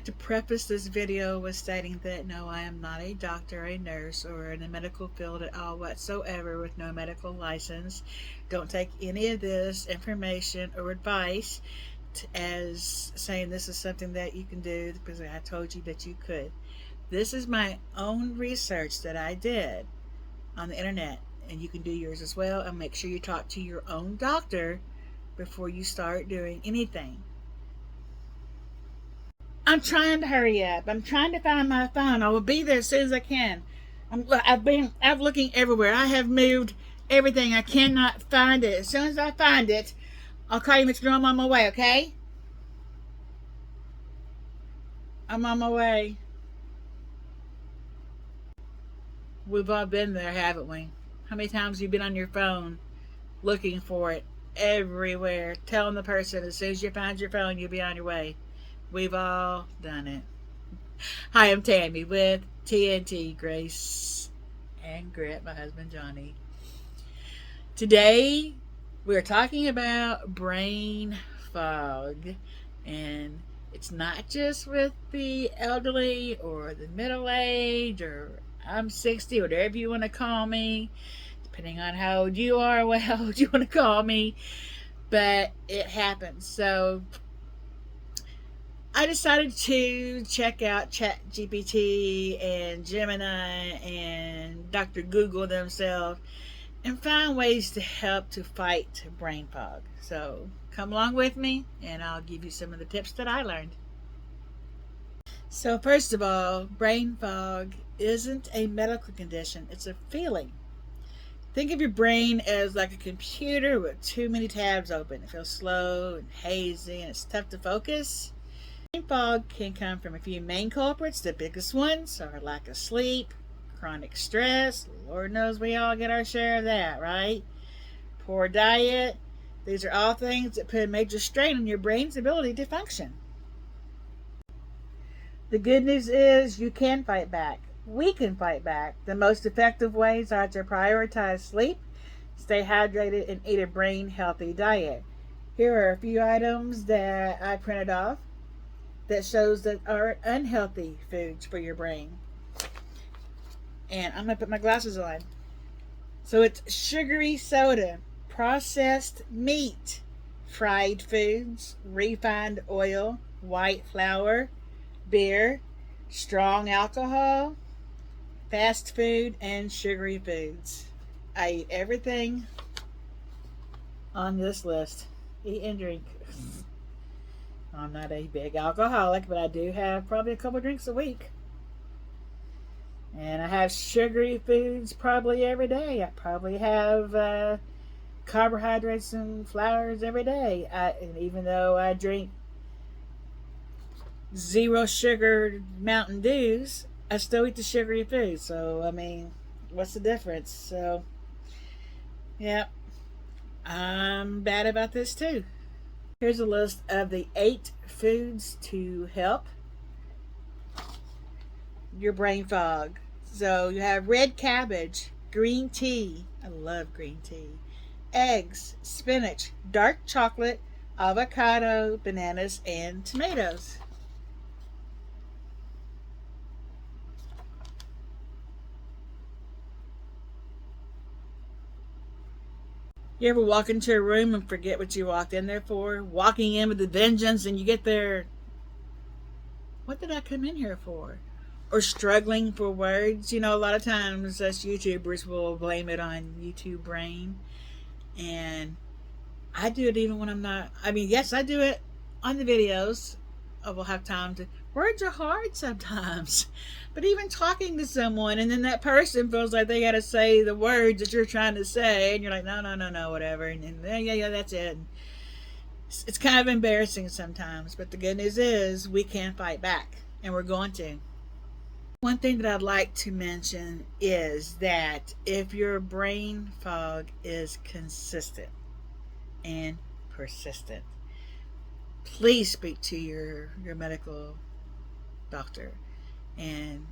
to preface this video with stating that no, I am not a doctor, a nurse, or in the medical field at all whatsoever with no medical license. Don't take any of this information or advice as saying this is something that you can do because I told you that you could. This is my own research that I did on the internet, and you can do yours as well, and make sure you talk to your own doctor before you start doing anything. I'm trying to hurry up. I'm trying to find my phone. I will be there as soon as I can. I've looking everywhere. I have moved everything. I cannot find it. As soon as I find it, I'll call you, Mr. Drum, on my way, okay? I'm on my way. We've all been there, haven't we? How many times have you been on your phone looking for it everywhere, telling the person as soon as you find your phone, you'll be on your way? We've all done it. Hi, I'm Tammy with TNT, Grace and Grit, my husband Johnny. Today, we're talking about brain fog. And it's not just with the elderly or the middle-aged or I'm 60, whatever you want to call me, depending on how old you are, what old you want to call me, but it happens. So I decided to check out ChatGPT and Gemini and Dr. Google themselves and find ways to help to fight brain fog. So come along with me and I'll give you some of the tips that I learned. So first of all, brain fog isn't a medical condition, it's a feeling. Think of your brain as like a computer with too many tabs open. It feels slow and hazy and it's tough to focus. Brain fog can come from a few main culprits. The biggest ones are lack of sleep, chronic stress. Lord knows we all get our share of that, right? Poor diet. These are all things that put a major strain on your brain's ability to function. The good news is you can fight back. We can fight back. The most effective ways are to prioritize sleep, stay hydrated, and eat a brain healthy diet. Here are a few items that I printed off that shows that are unhealthy foods for your brain. And I'm going to put my glasses on. So it's sugary soda, processed meat, fried foods, refined oil, white flour, beer, strong alcohol, fast food, and sugary foods. I eat everything on this list. Eat and drink. I'm not a big alcoholic, but I do have probably a couple drinks a week. And I have sugary foods probably every day. I probably have carbohydrates and flours every day. And even though I drink 0 sugar Mountain Dews, I still eat the sugary foods. So, I mean, what's the difference? So, yeah, I'm bad about this too. Here's a list of the 8 foods to help your brain fog. So you have red cabbage, green tea. I love green tea. Eggs, spinach, dark chocolate, avocado, bananas, and tomatoes. You ever walk into a room and forget what you walked in there for? Walking in with a vengeance and you get there, what did I come in here for? Or struggling for words. You know, a lot of times us YouTubers will blame it on YouTube brain. And I do it even when I'm not. I mean, yes, I do it on the videos. I will have time to. Words are hard sometimes. But even talking to someone and then that person feels like they got to say the words that you're trying to say. And you're like, no, whatever. And then, yeah, that's it. And it's kind of embarrassing sometimes. But the good news is we can fight back. And we're going to. One thing that I'd like to mention is that if your brain fog is consistent and persistent, please speak to your medical doctor and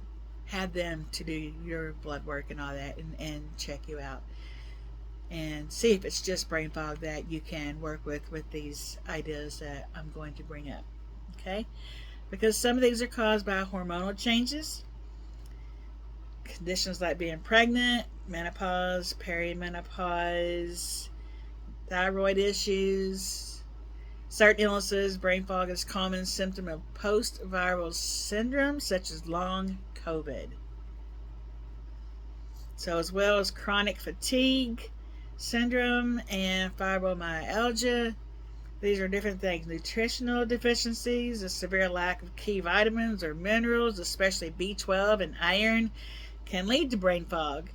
have them to do your blood work and all that and check you out and see if it's just brain fog that you can work with these ideas that I'm going to bring up. Okay? because some of these are caused by hormonal changes, conditions like being pregnant, menopause, perimenopause, thyroid issues, certain illnesses. Brain fog is a common symptom of post-viral syndrome such as long COVID. So as well as chronic fatigue syndrome and fibromyalgia. These are different things. Nutritional deficiencies, a severe lack of key vitamins or minerals, especially B12 and iron, can lead to brain fog.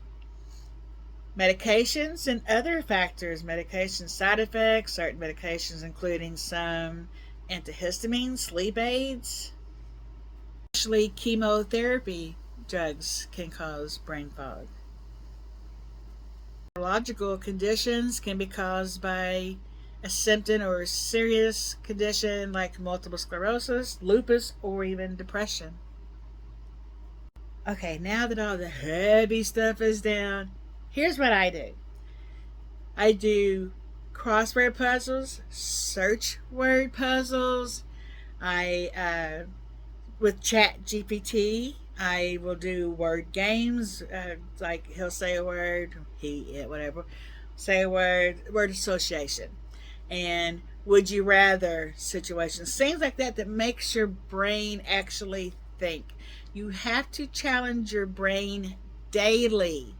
Medications and other factors. Medication side effects, certain medications including some antihistamines, sleep aids. Especially chemotherapy drugs can cause brain fog. Neurological conditions can be caused by a symptom or a serious condition like multiple sclerosis, lupus, or even depression. Okay, now that all the heavy stuff is down, here's what I do. I do crossword puzzles, search word puzzles. With Chat GPT, I will do word games. Like he'll say a word, it, whatever. Say a word association. And would you rather situations, things like that makes your brain actually think. You have to challenge your brain daily.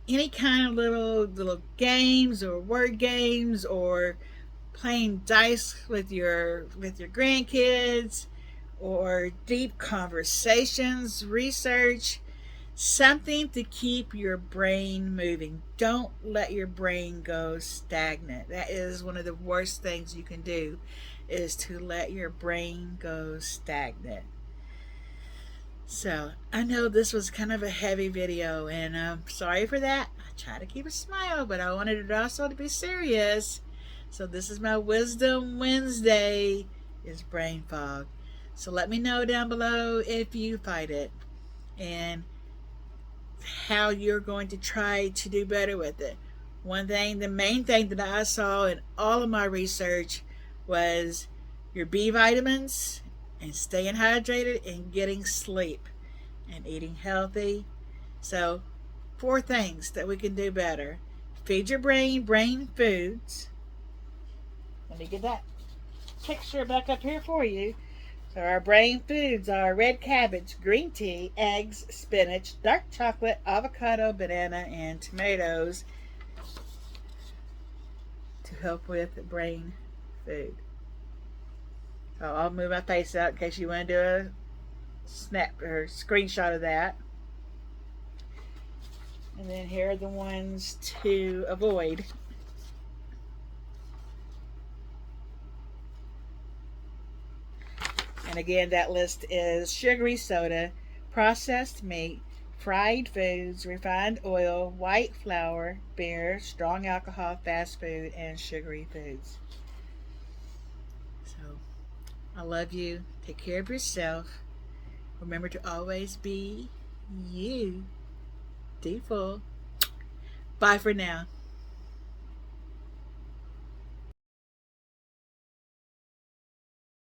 Any kind of little games or word games or playing dice with your grandkids or deep conversations, research, something to keep your brain moving. Don't let your brain go stagnant. That is one of the worst things you can do, is to let your brain go stagnant. So I know this was kind of a heavy video, and I'm sorry for that. I try to keep a smile, but I wanted it also to be serious. So this is my Wisdom Wednesday, is brain fog. So let me know down below if you fight it and how you're going to try to do better with it. The main thing that I saw in all of my research was your B vitamins and staying hydrated and getting sleep and eating healthy. So 4 things that we can do better. Feed your brain foods. Let me get that picture back up here for you. So our brain foods are red cabbage, green tea, eggs, spinach, dark chocolate, avocado, banana, and tomatoes to help with brain food. So I'll move my face out in case you want to do a snap or screenshot of that. And then here are the ones to avoid. And again, that list is sugary soda, processed meat, fried foods, refined oil, white flour, beer, strong alcohol, fast food, and sugary foods. So, I love you. Take care of yourself. Remember to always be you. Default. Bye for now.